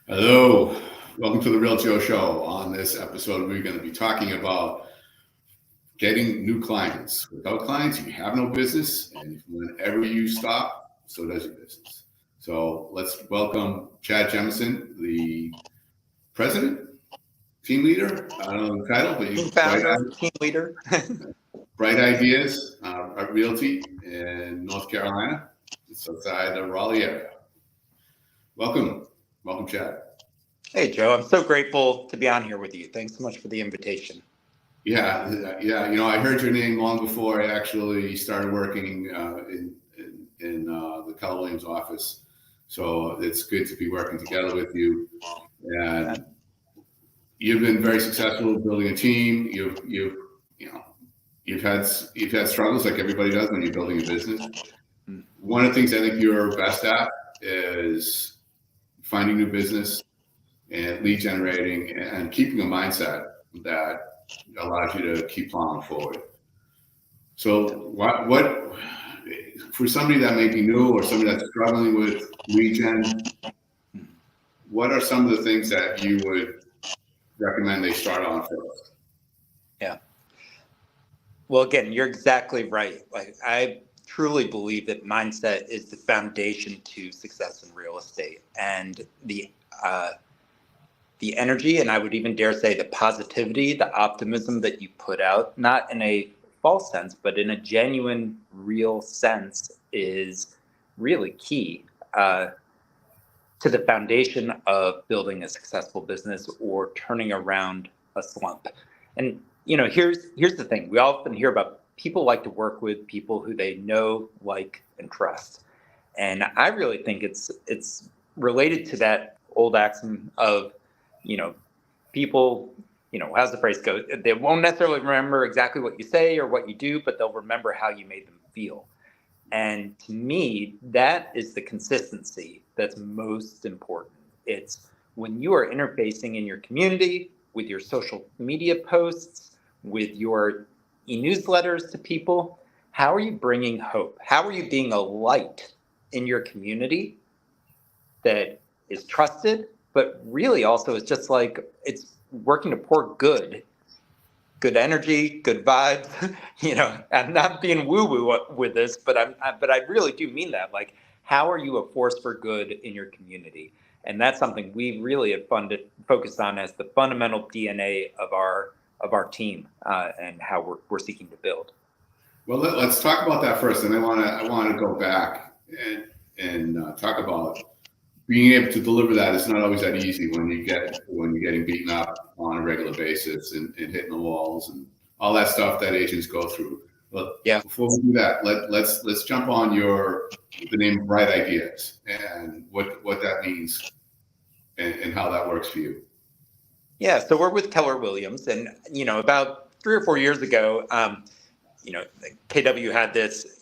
Hello, welcome to the Real Joe Show. On this episode, we're going to be talking about getting new clients. Without clients, you have no business, and whenever you stop, so does your business. So let's welcome Chad Jemison, the president, team leader. I don't know the title, but Team you founder, team leader. bright ideas at Realty in North Carolina. It's outside the Raleigh area. Welcome, Chad. Hey, Joe, I'm so grateful to be on here with you. Thanks so much for the invitation. Yeah. I heard your name long before I actually started working in the Keller Williams office. So it's good to be working together with you. And you've been very successful building a team. You've had struggles like everybody does when you're building a business. One of the things I think you're best at is finding new business and lead generating and keeping a mindset that allows you to keep plowing forward. So what for somebody that may be new or somebody that's struggling with lead gen, what are some of the things that you would recommend they start on first? Yeah. Well, again, you're exactly right. Like, I truly believe that mindset is the foundation to success in real estate, and the energy, and I would even dare say the positivity, the optimism that you put out, not in a false sense, but in a genuine, real sense, is really key to the foundation of building a successful business or turning around a slump. And here's the thing: we often hear about people like to work with people who they know, like, and trust. And I really think it's related to that old axiom of, people, how's the phrase go? They won't necessarily remember exactly what you say or what you do, but they'll remember how you made them feel. And to me, that is the consistency that's most important. It's when you are interfacing in your community, with your social media posts, with your e-newsletters to people, how are you bringing hope? How are you being a light in your community that is trusted, but really also is just like it's working to pour good energy, good vibes. I'm not being woo-woo with this, but I really do mean that. Like, how are you a force for good in your community? And that's something we really have focused on as the fundamental DNA of our team and how we're seeking to build. Well, let's talk about that first, and I want to go back and talk about being able to deliver that. It's not always that easy when you're getting beaten up on a regular basis and hitting the walls and all that stuff that agents go through. But before we do that, let's jump on the name Bright Ideas and what that means and how that works for you. Yeah, so we're with Keller Williams, and about 3 or 4 years ago, KW had this,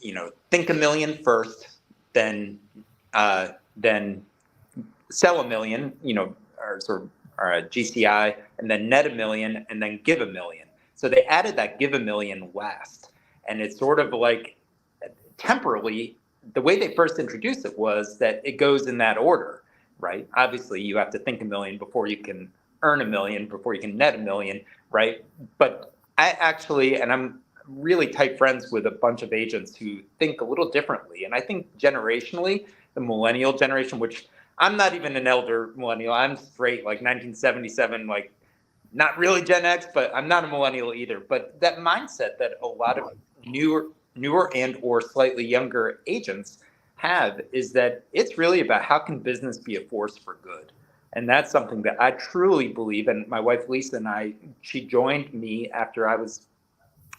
think a million first, then sell a million, or GCI, and then net a million, and then give a million. So they added that give a million last. And it's sort of like temporally, the way they first introduced it was that it goes in that order, right? Obviously, you have to think a million before you can earn a million, before you can net a million, right? But I actually, and I'm really tight friends with a bunch of agents who think a little differently. And I think generationally, the millennial generation, which I'm not even an elder millennial, I'm straight like 1977, like not really Gen X, but I'm not a millennial either. But that mindset that a lot of newer and or slightly younger agents have is that it's really about how can business be a force for good. And that's something that I truly believe. And my wife, Lisa, and she joined me after I was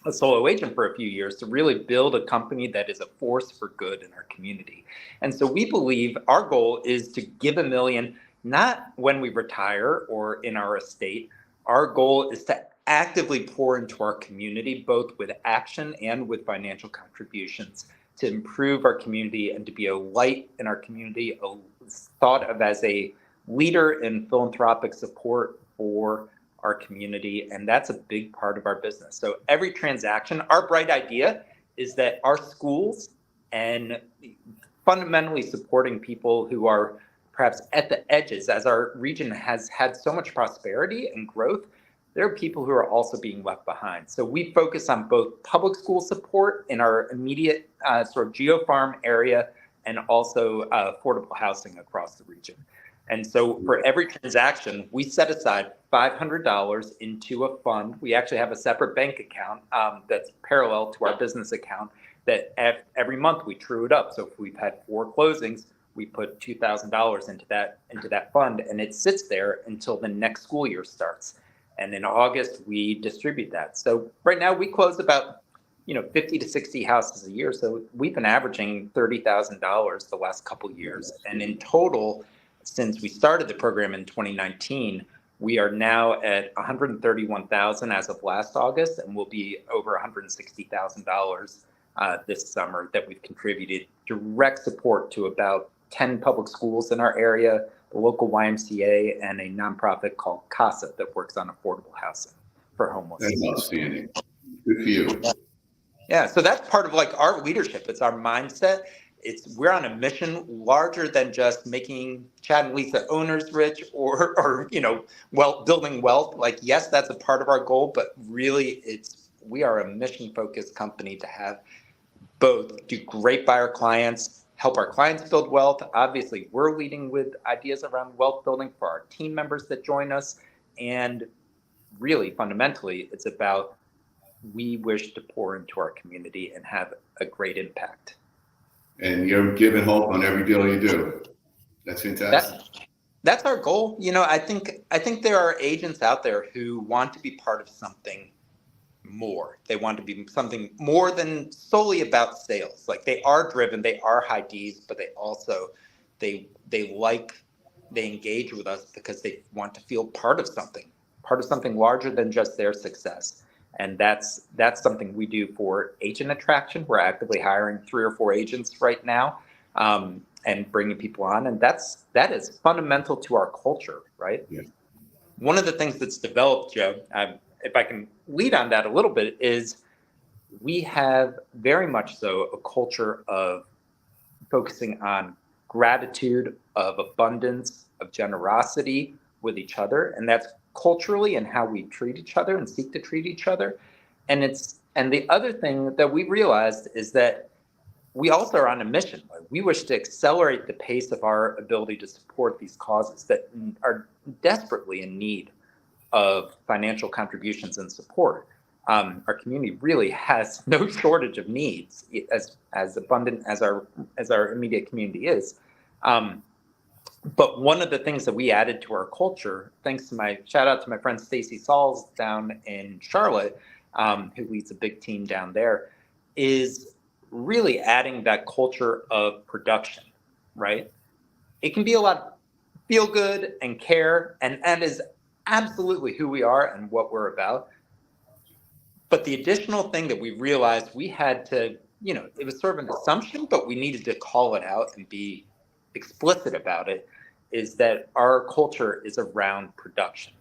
a solo agent for a few years to really build a company that is a force for good in our community. And so we believe our goal is to give a million, not when we retire or in our estate. Our goal is to actively pour into our community, both with action and with financial contributions, to improve our community and to be a light in our community, thought of as a leader in philanthropic support for our community. And that's a big part of our business. So every transaction, our bright idea is that our schools and fundamentally supporting people who are perhaps at the edges, as our region has had so much prosperity and growth, there are people who are also being left behind. So we focus on both public school support in our immediate sort of geofarm area and also affordable housing across the region. And so for every transaction, we set aside $500 into a fund. We actually have a separate bank account that's parallel to our business account that every month we true it up. So if we've had 4 closings, we put $2,000 into that fund, and it sits there until the next school year starts. And in August, we distribute that. So right now we close about 50 to 60 houses a year. So we've been averaging $30,000 the last couple of years. And in total, since we started the program in 2019, we are now at 131,000 as of last August, and we'll be over $160,000 this summer that we've contributed direct support to about 10 public schools in our area, the local YMCA, and a nonprofit called CASA that works on affordable housing for homeless. That's outstanding. Good for you. Yeah, so that's part of like our leadership. It's our mindset. We're on a mission larger than just making Chad and Lisa owners rich or building wealth. Like, yes, that's a part of our goal, but really we are a mission focused company to have both do great by our clients, help our clients build wealth. Obviously, we're leading with ideas around wealth building for our team members that join us. And really, fundamentally, it's about we wish to pour into our community and have a great impact. And you're giving hope on every deal you do. That's fantastic. That's our goal. I think there are agents out there who want to be part of something more. They want to be something more than solely about sales. Like, they are driven, they are high Ds, but they also they engage with us because they want to feel part of something larger than just their success. And that's something we do for agent attraction. We're actively hiring 3 or 4 agents right now, and bringing people on. And that is fundamental to our culture, right? Yeah. One of the things that's developed, Joe, if I can lead on that a little bit, is we have very much so a culture of focusing on gratitude, of abundance, of generosity with each other. And that's culturally and how we treat each other and seek to treat each other. And the other thing that we realized is that we also are on a mission. We wish to accelerate the pace of our ability to support these causes that are desperately in need of financial contributions and support. Our community really has no shortage of needs, as abundant as our immediate community is. But one of the things that we added to our culture, thanks to shout out to my friend Stacy Sauls down in Charlotte, who leads a big team down there, is really adding that culture of production, right? It can be a lot of feel good and care, and that is absolutely who we are and what we're about. But the additional thing that we realized we had to, it was sort of an assumption, but we needed to call it out and be explicit about it, is that our culture is around production.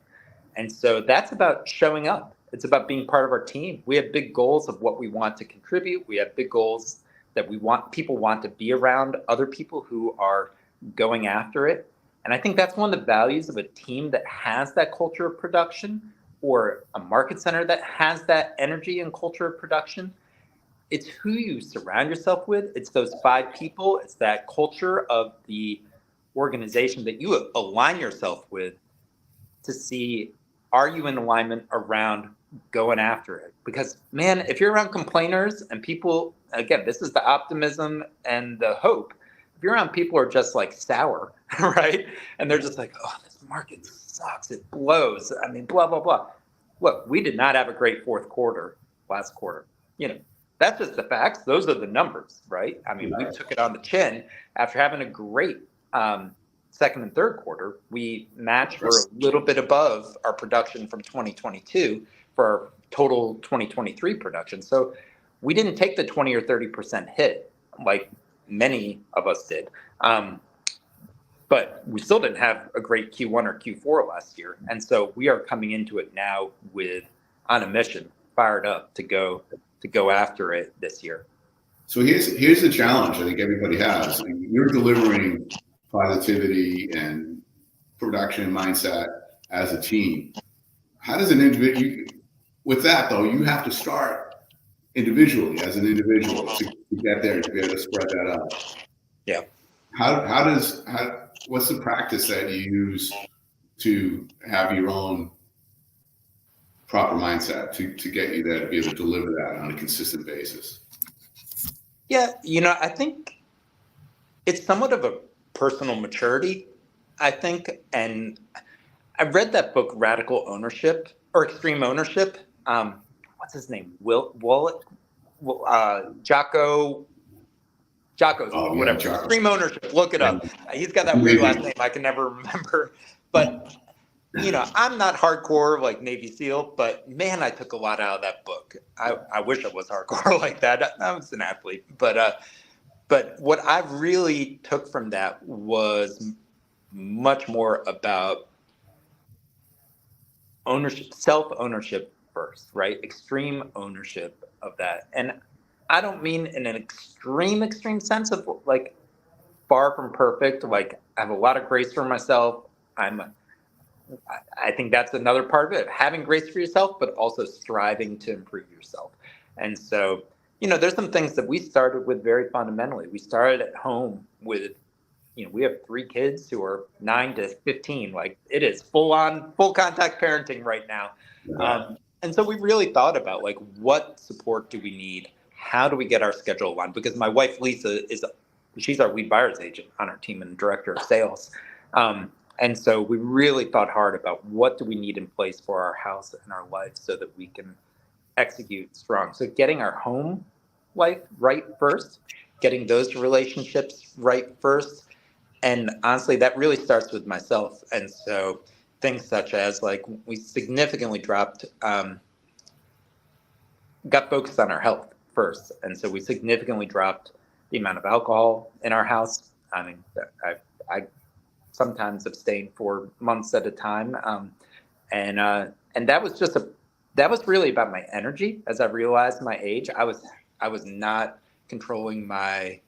And so that's about showing up. It's about being part of our team. We have big goals of what we want to contribute. We have big goals that people want to be around other people who are going after it. And I think that's one of the values of a team that has that culture of production, or a market center that has that energy and culture of production. It's who you surround yourself with. It's those 5 people. It's that culture of the organization that you align yourself with to see, are you in alignment around going after it? Because, man, if you're around complainers and people, again, this is the optimism and the hope. If you're around people who are just like sour, right? And they're just like, oh, this market sucks. It blows. I mean, blah, blah, blah. Look, we did not have a great fourth quarter last quarter. That's just the facts. Those are the numbers, right? I mean, we took it on the chin after having a great second and third quarter. We matched or a little bit above our production from 2022 for our total 2023 production. So we didn't take the 20 or 30% hit like many of us did. But we still didn't have a great Q1 or Q4 last year. And so we are coming into it now on a mission, fired up to go after it this year. So here's the challenge I think everybody has. You're delivering positivity and production mindset as a team. How does an individual, with that though, you have to start individually as an individual to get there, to be able to spread that out. Yeah. What's the practice that you use to have your own proper mindset to get you there to be able to deliver that on a consistent basis? Yeah, I think it's somewhat of a personal maturity, I think. And I read that book, Radical Ownership or Extreme Ownership. What's his name? Jocko, Oh, yeah, whatever. Jocko. Extreme Ownership. Look it up. He's got that weird last name I can never remember. But I'm not hardcore like Navy SEAL, but man, I took a lot out of that book. I wish I was hardcore like that. I was an athlete, but what I really took from that was much more about ownership, self-ownership first, right? Extreme ownership of that. And I don't mean in an extreme sense of like far from perfect. Like I have a lot of grace for myself. I think that's another part of it, having grace for yourself, but also striving to improve yourself. And so, there's some things that we started with very fundamentally. We started at home with, we have 3 kids who are 9 to 15. Like it is full contact parenting right now. And so we really thought about like, what support do we need? How do we get our schedule aligned? Because my wife, Lisa, she's our lead buyer's agent on our team and director of sales. And so we really thought hard about what do we need in place for our house and our life so that we can execute strong. So getting our home life right first, getting those relationships right first. And honestly, that really starts with myself. And so things such as like we significantly got focused on our health first. And so we significantly dropped the amount of alcohol in our house. I mean, I sometimes abstain for months at a time. And that was really about my energy. As I realized my age, I was not controlling my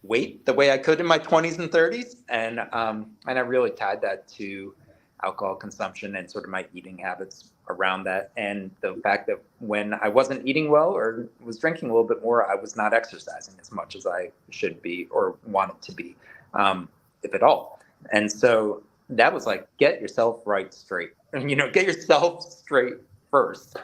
weight the way I could in my 20s and 30s. And I really tied that to alcohol consumption and sort of my eating habits around that. And the fact that when I wasn't eating well or was drinking a little bit more, I was not exercising as much as I should be or wanted to be, if at all. And so that was like, get yourself right straight, get yourself straight first.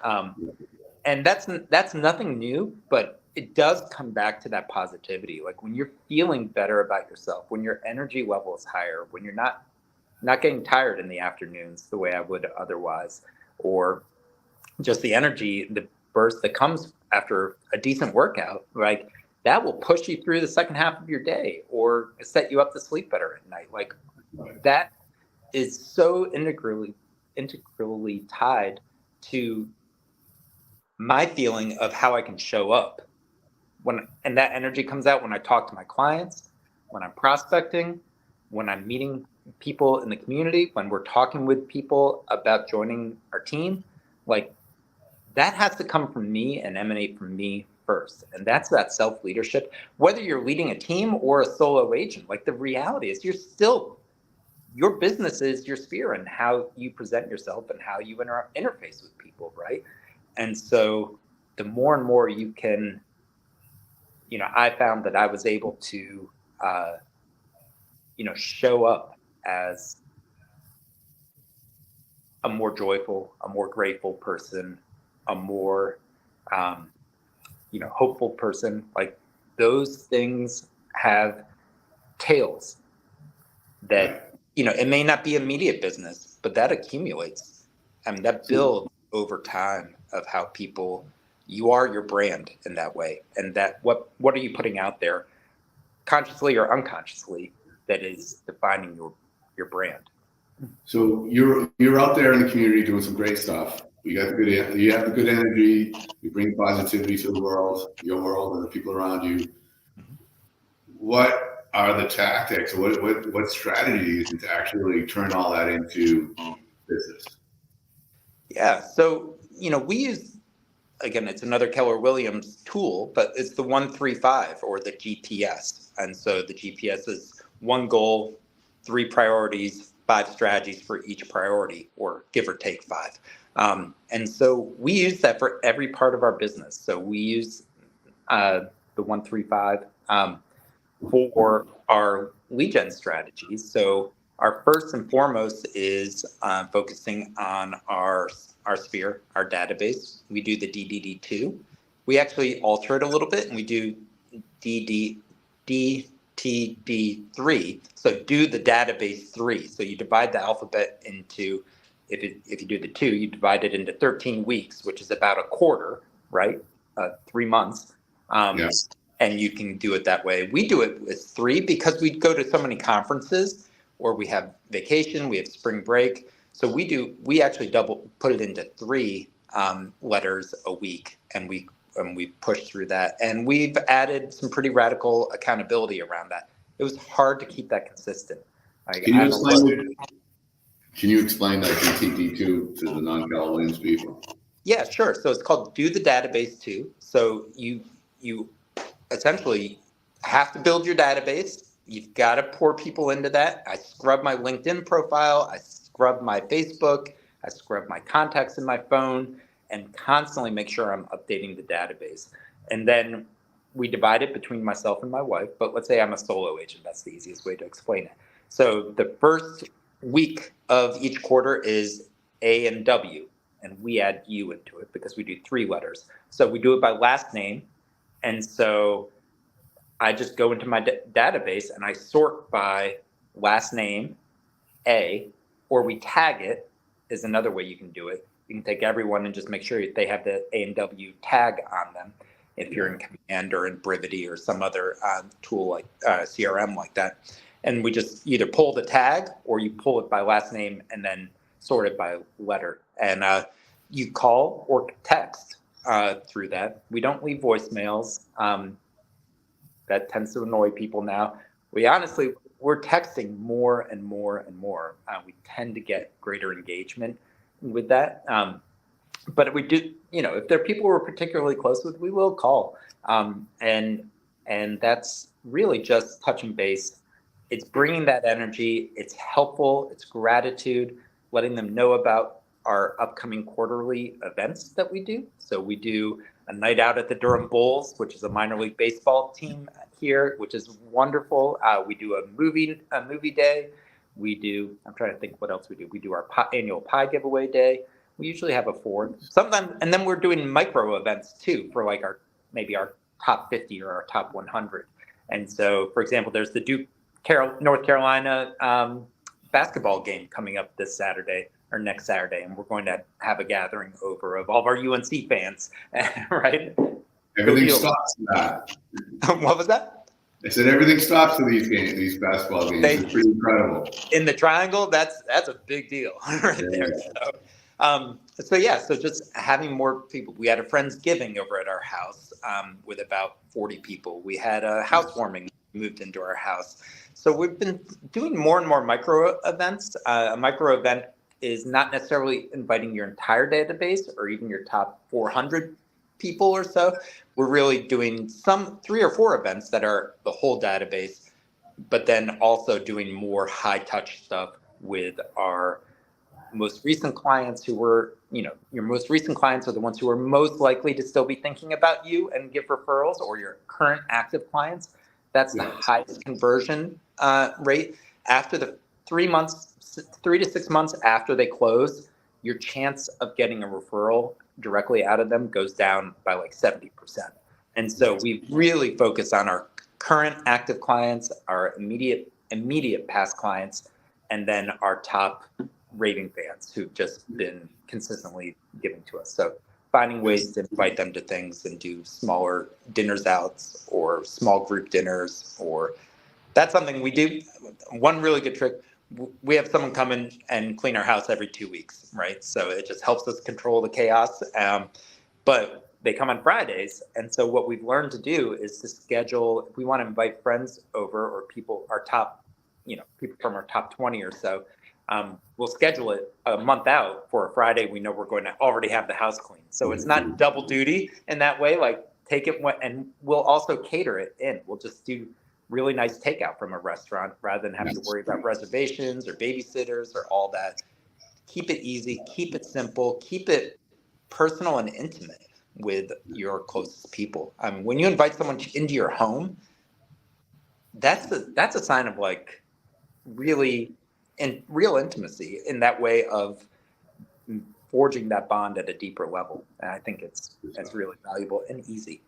And that's nothing new, but it does come back to that positivity. Like when you're feeling better about yourself, when your energy level is higher, when you're not getting tired in the afternoons the way I would otherwise, or just the energy, the burst that comes after a decent workout, like that will push you through the second half of your day or set you up to sleep better at night. Like that is so integrally tied to my feeling of how I can show up and that energy comes out when I talk to my clients, when I'm prospecting, when I'm meeting people in the community, when we're talking with people about joining our team. Like that has to come from me and emanate from me first. And that's that self-leadership, whether you're leading a team or a solo agent. Like the reality is your business is your sphere and how you present yourself and how you interface with people, right? And so the more and more you can, I found that I was able to, show up as a more joyful, a more grateful person, a more, hopeful person. Like those things have tails that, it may not be immediate business, but that accumulates. I mean, that builds over time of how you are your brand in that way. And that what are you putting out there consciously or unconsciously that is defining your brand. So you're out there in the community doing some great stuff. You have the good energy, you bring positivity to the world, your world and the people around you. What are the tactics? What strategy do you use to actually turn all that into business? Yeah. So, we use, again, it's another Keller Williams tool, but it's the 1-3-5 or the GPS. And so the GPS is one goal, 3 priorities, 5 strategies for each priority, or give or take 5. And so we use that for every part of our business. So we use the 135 for our lead gen strategies. So our first and foremost is focusing on our sphere, our database. We do the DDD2. We actually alter it a little bit, and we do DTD3. So do the database 3. So you divide the alphabet into, if you do the 2, you divide it into 13 weeks, which is about a quarter, right? 3 months. Yes. And you can do it that way. We do it with 3 because we go to so many conferences, or we have vacation, we have spring break. So we actually put it into 3 letters a week, and we push through that. And we've added some pretty radical accountability around that. It was hard to keep that consistent. Can you explain that DTD2 to the non-Cal Williams people? Yeah, sure. So it's called Do the Database 2. So you essentially have to build your database. You've got to pour people into that. I scrub my LinkedIn profile. I scrub my Facebook. I scrub my contacts in my phone, and constantly make sure I'm updating the database. And then we divide it between myself and my wife. But let's say I'm a solo agent. That's the easiest way to explain it. So the first week of each quarter is A and W, and we add U into it because we do 3 letters. So we do it by last name. And so I just go into my database and I sort by last name, A, or we tag it is another way you can do it. You can take everyone and just make sure they have the A and W tag on them if you're in Command or in Brivity or some other tool like CRM like that. And we just either pull the tag or you pull it by last name and then sort it by letter. And you call or text through that. We don't leave voicemails. That tends to annoy people now. We're texting more and more and more. We tend to get greater engagement with that. But we do, if there are people we're particularly close with, we will call. And that's really just touching base. It's bringing that energy. It's helpful. It's gratitude, letting them know about our upcoming quarterly events that we do. So we do a night out at the Durham Bulls, which is a minor league baseball team here, which is wonderful. We do a movie day. I'm trying to think what else we do. We do our annual pie giveaway day. We usually have a 4th. Sometimes, and then we're doing micro events too for like our top 50 or our top 100. And so, for example, there's the Duke North Carolina basketball game coming up this Saturday or next Saturday, and we're going to have a gathering over of all of our UNC fans, right? Everything stops to that. What was that? I said everything stops to these basketball games. It's pretty incredible. In the triangle, that's a big deal right there. So just having more people. We had a Friendsgiving over at our house with about 40 people. We had a housewarming moved into our house. So we've been doing more and more micro events. A micro event is not necessarily inviting your entire database or even your top 400 people or so. We're really doing some 3 or 4 events that are the whole database, but then also doing more high touch stuff with our most recent clients who were, your most recent clients are the ones who are most likely to still be thinking about you and give referrals, or your current active clients. That's the highest conversion rate. After the 3 to 6 months after they close, your chance of getting a referral directly out of them goes down by like 70%. And so we really focus on our current active clients, our immediate past clients, and then our top raving fans who've just been consistently giving to us. So finding ways to invite them to things and do smaller dinners outs or small group dinners, or that's something we do. One really good trick, we have someone come in and clean our house every 2 weeks, right? So it just helps us control the chaos. But they come on Fridays. And so what we've learned to do is to schedule, if we want to invite friends over or people, our top, people from our top 20 or so, we'll schedule it a month out for a Friday. We know we're going to already have the house clean. So it's not double duty in that way, like take it and we'll also cater it in. We'll just do really nice takeout from a restaurant rather than having to worry about reservations or babysitters or all that. Keep it easy, keep it simple, keep it personal and intimate with your closest people. When you invite someone into your home, that's a sign of like really real intimacy in that way of forging that bond at a deeper level. And I think it's really valuable and easy.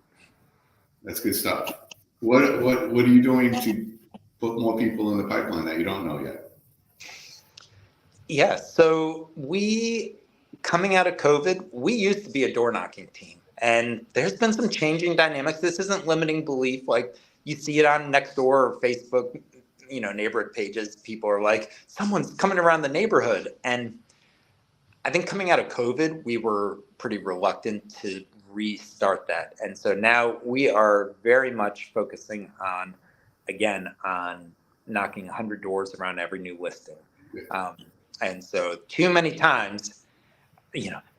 That's good stuff. What are you doing to put more people in the pipeline that you don't know yet? Yeah, so coming out of COVID, we used to be a door knocking team, and there's been some changing dynamics. This isn't limiting belief. Like you see it on Nextdoor or Facebook, neighborhood pages. People are like, someone's coming around the neighborhood. And I think coming out of COVID, we were pretty reluctant to restart that. And so now we are very much focusing on knocking 100 doors around every new listing. And so too many times,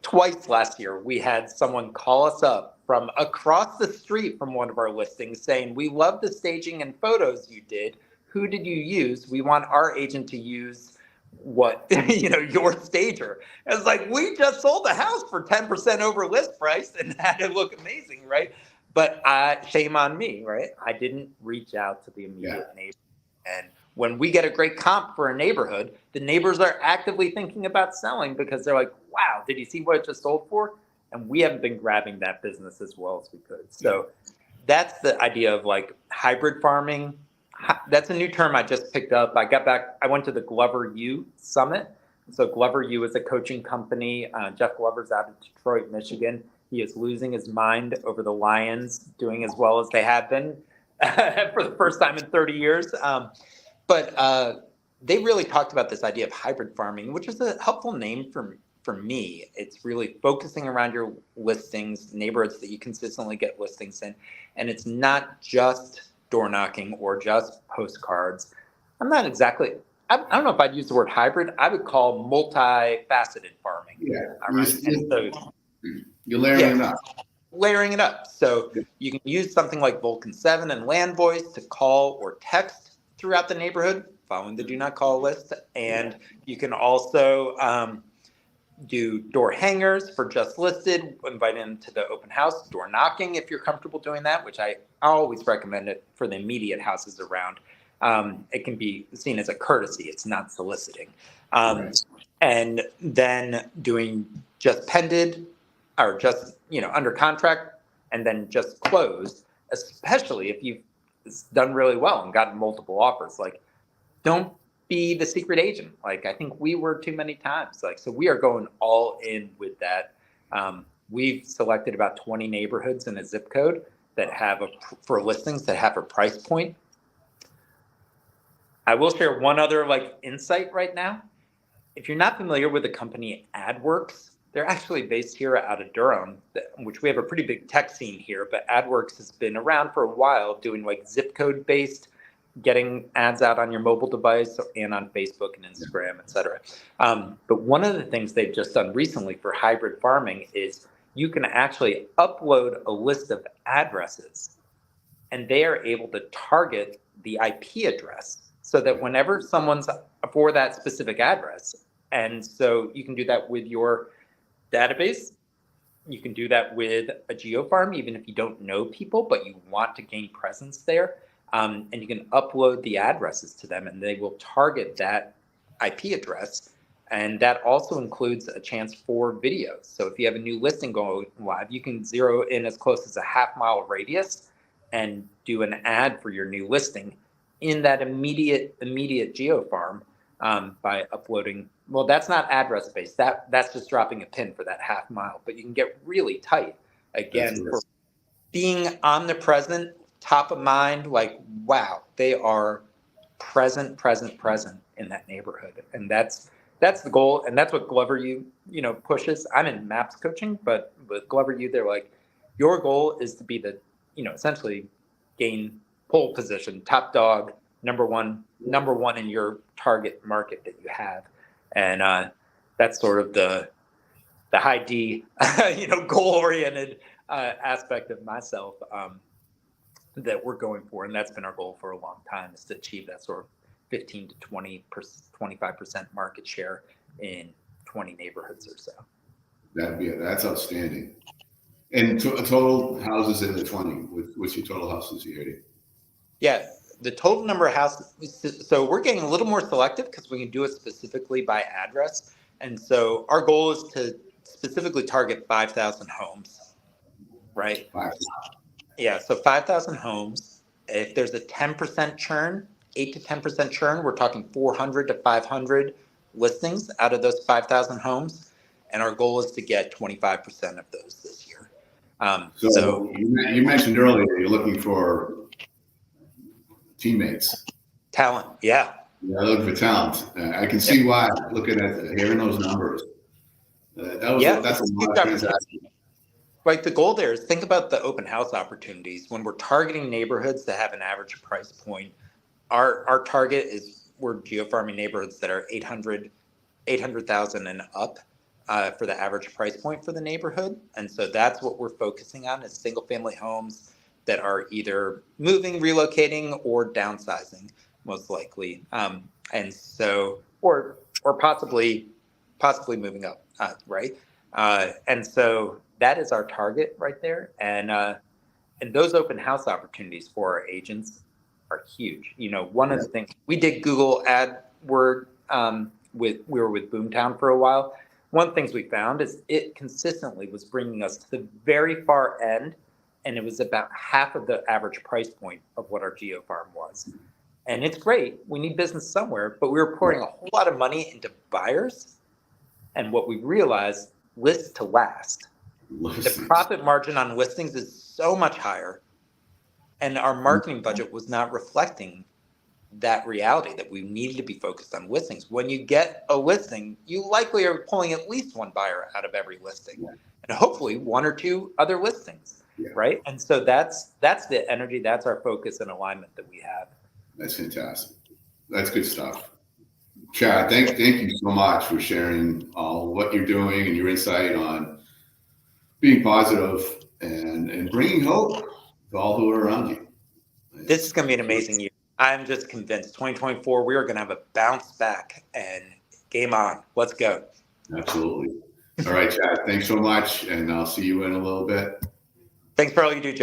twice last year, we had someone call us up from across the street from one of our listings saying, we love the staging and photos you did. Who did you use? We want our agent to use your stager. I was like, we just sold the house for 10% over list price and had it look amazing, right? But shame on me, right? I didn't reach out to the immediate neighbor. And when we get a great comp for a neighborhood, the neighbors are actively thinking about selling because they're like, wow, did you see what it just sold for? And we haven't been grabbing that business as well as we could. So that's the idea of like hybrid farming. That's a new term I just picked up. I went to the Glover U Summit. So Glover U is a coaching company. Jeff Glover's out of Detroit, Michigan. He is losing his mind over the Lions doing as well as they have been for the first time in 30 years. But they really talked about this idea of hybrid farming, which is a helpful name for me. It's really focusing around your listings, neighborhoods that you consistently get listings in. And it's not just door knocking or just postcards. I don't know if I'd use the word hybrid. I would call multifaceted farming. Yeah. You're layering it up. Layering it up. So you can use something like Vulcan 7 and Land Voice to call or text throughout the neighborhood, following the do not call list. And you can also do door hangers for just listed, invite them to the open house, door knocking if you're comfortable doing that, which I always recommend it for the immediate houses around. It can be seen as a courtesy. It's not soliciting. And then doing just pended or just, under contract and then just closed, especially if you've done really well and gotten multiple offers. Like, don't be the secret agent. Like, I think we were too many times. Like, so we are going all in with that. We've selected about 20 neighborhoods in a zip code that have for listings that have a price point. I will share one other insight right now. If you're not familiar with the company AdWorks, they're actually based here out of Durham, which we have a pretty big tech scene here, but AdWorks has been around for a while doing zip code based, getting ads out on your mobile device and on Facebook and Instagram, et cetera. But one of the things they've just done recently for hybrid farming is you can actually upload a list of addresses and they are able to target the IP address so that whenever someone's for that specific address, and so you can do that with your database, you can do that with a geofarm, even if you don't know people, but you want to gain presence there. And you can upload the addresses to them and they will target that IP address. And that also includes a chance for videos. So if you have a new listing going live, you can zero in as close as a half-mile radius and do an ad for your new listing in that immediate geofarm by uploading. Well, that's not address based. That's just dropping a pin for that half mile. But you can get really tight again for being omnipresent, top of mind. Like, wow, they are present in that neighborhood, and that's the goal, and that's what Glover U pushes. I'm in Maps coaching, but with Glover U, they're like, your goal is to be the essentially gain pole position, top dog, number one in your target market that you have. And that's sort of the high D, goal-oriented aspect of myself. that we're going for, and that's been our goal for a long time, is to achieve that sort of 15 to 25% market share in 20 neighborhoods or so. That's outstanding. And total houses in the 20. What's your total houses you're hitting? Yeah, the total number of houses. So we're getting a little more selective because we can do it specifically by address. And so our goal is to specifically target 5,000 homes, right? 5. Yeah, so 5,000 homes. If there's a 10% churn, 8 to 10% churn, we're talking 400 to 500 listings out of those 5,000 homes. And our goal is to get 25% of those this year. So you mentioned earlier you're looking for teammates. Talent, yeah. Yeah, looking for talent. I can see why. Looking at hearing those numbers, that's a lot of transactions. Like the goal there is think about the open house opportunities. When we're targeting neighborhoods that have an average price point, our target is we're geofarming neighborhoods that are 800,000 and up for the average price point for the neighborhood. And so that's what we're focusing on is single family homes that are either moving, relocating, or downsizing, most likely. And so, or possibly moving up, right? And so that is our target right there. And those open house opportunities for our agents are huge. You know, one of the things we did Google AdWord we were with Boomtown for a while. One of the things we found is it consistently was bringing us to the very far end, and it was about half of the average price point of what our geofarm was. And it's great. We need business somewhere, but we were pouring a whole lot of money into buyers. And what we realized, list to last. The profit margin on listings is so much higher, and our marketing budget was not reflecting that reality that we needed to be focused on listings. When you get a listing, you likely are pulling at least one buyer out of every listing, and hopefully one or two other listings, right? And so that's the energy, that's our focus and alignment that we have. That's fantastic. That's good stuff. Chad, thank you so much for sharing all what you're doing and your insight on being positive and bringing hope to all who are around you. This is going to be an amazing year. I'm just convinced 2024, we are going to have a bounce back and game on. Let's go. Absolutely. All right, Chad, thanks so much. And I'll see you in a little bit. Thanks for all you do, Joe.